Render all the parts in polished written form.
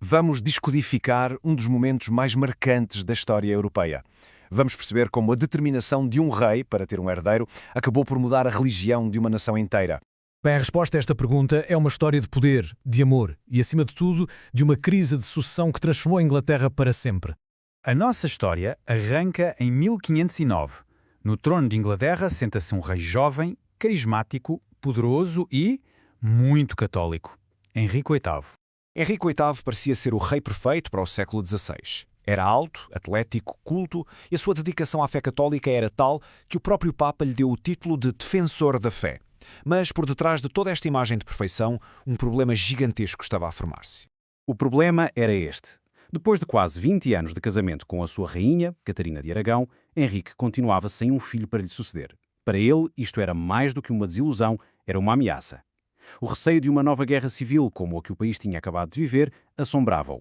Vamos descodificar um dos momentos mais marcantes da história europeia. Vamos perceber como a determinação de um rei para ter um herdeiro acabou por mudar a religião de uma nação inteira. Bem, a resposta a esta pergunta é uma história de poder, de amor e, acima de tudo, de uma crise de sucessão que transformou a Inglaterra para sempre. A nossa história arranca em 1509. No trono de Inglaterra senta-se um rei jovem, carismático, poderoso e muito católico, Henrique VIII. Henrique VIII parecia ser o rei perfeito para o século XVI. Era alto, atlético, culto e a sua dedicação à fé católica era tal que o próprio Papa lhe deu o título de defensor da fé. Mas por detrás de toda esta imagem de perfeição, um problema gigantesco estava a formar-se. O problema era este. Depois de quase 20 anos de casamento com a sua rainha, Catarina de Aragão, Henrique continuava sem um filho para lhe suceder. Para ele, isto era mais do que uma desilusão, era uma ameaça. O receio de uma nova guerra civil, como a que o país tinha acabado de viver, assombrava-o.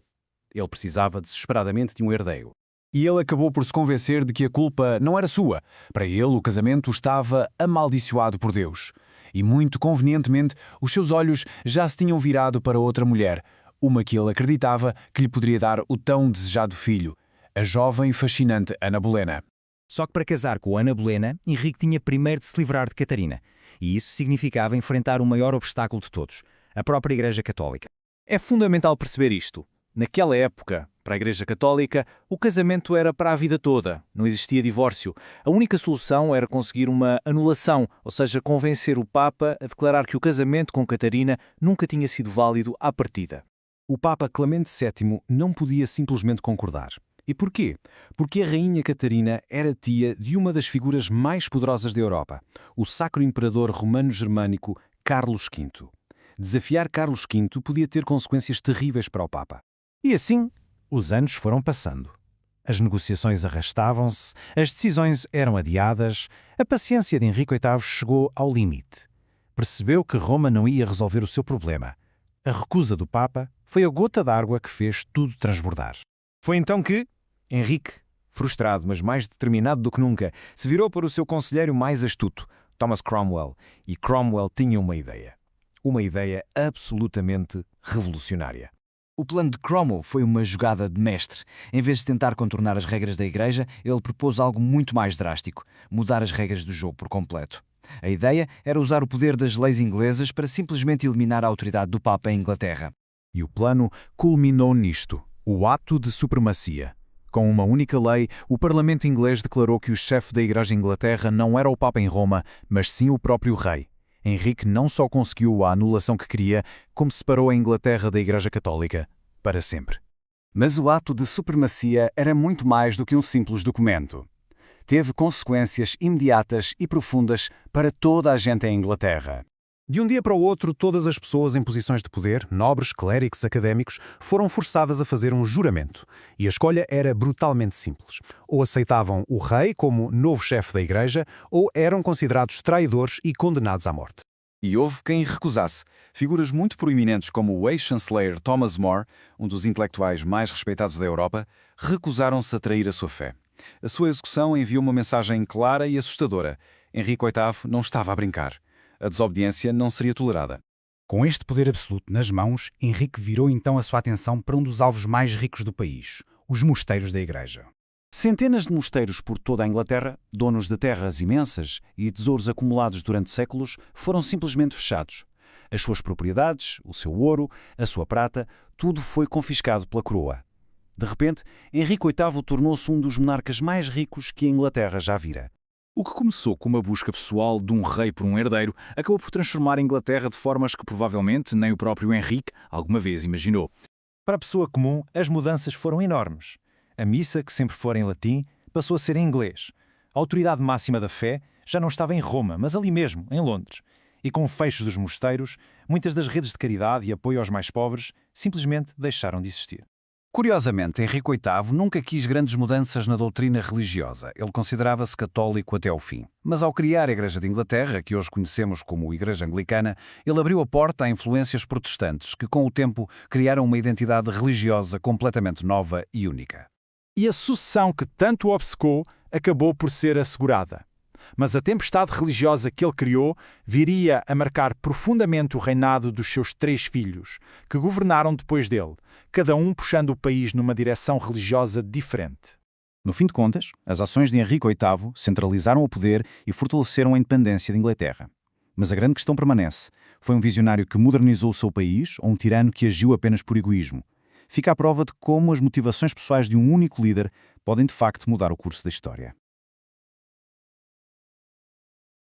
Ele precisava desesperadamente de um herdeiro. E ele acabou por se convencer de que a culpa não era sua. Para ele, o casamento estava amaldiçoado por Deus. E, muito convenientemente, os seus olhos já se tinham virado para outra mulher, uma que ele acreditava que lhe poderia dar o tão desejado filho, a jovem e fascinante Ana Bolena. Só que para casar com Ana Bolena, Henrique tinha primeiro de se livrar de Catarina. E isso significava enfrentar o maior obstáculo de todos, a própria Igreja Católica. É fundamental perceber isto. Naquela época, para a Igreja Católica, o casamento era para a vida toda, não existia divórcio. A única solução era conseguir uma anulação, ou seja, convencer o Papa a declarar que o casamento com Catarina nunca tinha sido válido à partida. O Papa Clemente VII não podia simplesmente concordar. E porquê? Porque a rainha Catarina era tia de uma das figuras mais poderosas da Europa, o Sacro Imperador Romano-Germânico Carlos V. Desafiar Carlos V podia ter consequências terríveis para o Papa. E assim, os anos foram passando. As negociações arrastavam-se, as decisões eram adiadas, a paciência de Henrique VIII chegou ao limite. Percebeu que Roma não ia resolver o seu problema. A recusa do Papa foi a gota d'água que fez tudo transbordar. Foi então que Henrique, frustrado, mas mais determinado do que nunca, se virou para o seu conselheiro mais astuto, Thomas Cromwell, e Cromwell tinha uma ideia. Uma ideia absolutamente revolucionária. O plano de Cromwell foi uma jogada de mestre. Em vez de tentar contornar as regras da Igreja, ele propôs algo muito mais drástico: mudar as regras do jogo por completo. A ideia era usar o poder das leis inglesas para simplesmente eliminar a autoridade do Papa em Inglaterra. E o plano culminou nisto, o ato de supremacia. Com uma única lei, o Parlamento inglês declarou que o chefe da Igreja em Inglaterra não era o Papa em Roma, mas sim o próprio rei. Henrique não só conseguiu a anulação que queria, como separou a Inglaterra da Igreja Católica para sempre. Mas o ato de supremacia era muito mais do que um simples documento. Teve consequências imediatas e profundas para toda a gente em Inglaterra. De um dia para o outro, todas as pessoas em posições de poder, nobres, clérigos, académicos, foram forçadas a fazer um juramento. E a escolha era brutalmente simples. Ou aceitavam o rei como novo chefe da Igreja, ou eram considerados traidores e condenados à morte. E houve quem recusasse. Figuras muito proeminentes como o ex-chanceler Thomas More, um dos intelectuais mais respeitados da Europa, recusaram-se a trair a sua fé. A sua execução enviou uma mensagem clara e assustadora. Henrique VIII não estava a brincar. A desobediência não seria tolerada. Com este poder absoluto nas mãos, Henrique virou então a sua atenção para um dos alvos mais ricos do país, os mosteiros da Igreja. Centenas de mosteiros por toda a Inglaterra, donos de terras imensas e tesouros acumulados durante séculos, foram simplesmente fechados. As suas propriedades, o seu ouro, a sua prata, tudo foi confiscado pela coroa. De repente, Henrique VIII tornou-se um dos monarcas mais ricos que a Inglaterra já vira. O que começou com uma busca pessoal de um rei por um herdeiro acabou por transformar a Inglaterra de formas que provavelmente nem o próprio Henrique alguma vez imaginou. Para a pessoa comum, as mudanças foram enormes. A missa, que sempre fora em latim, passou a ser em inglês. A autoridade máxima da fé já não estava em Roma, mas ali mesmo, em Londres. E com o fecho dos mosteiros, muitas das redes de caridade e apoio aos mais pobres simplesmente deixaram de existir. Curiosamente, Henrique VIII nunca quis grandes mudanças na doutrina religiosa. Ele considerava-se católico até ao fim. Mas ao criar a Igreja de Inglaterra, que hoje conhecemos como Igreja Anglicana, ele abriu a porta a influências protestantes que, com o tempo, criaram uma identidade religiosa completamente nova e única. E a sucessão que tanto o obcecou acabou por ser assegurada. mas a tempestade religiosa que ele criou viria a marcar profundamente o reinado dos seus 3 filhos, que governaram depois dele, cada um puxando o país numa direção religiosa diferente. No fim de contas, as ações de Henrique VIII centralizaram o poder e fortaleceram a independência da Inglaterra. Mas a grande questão permanece. Foi um visionário que modernizou o seu país ou um tirano que agiu apenas por egoísmo? Fica a prova de como as motivações pessoais de um único líder podem de facto mudar o curso da história.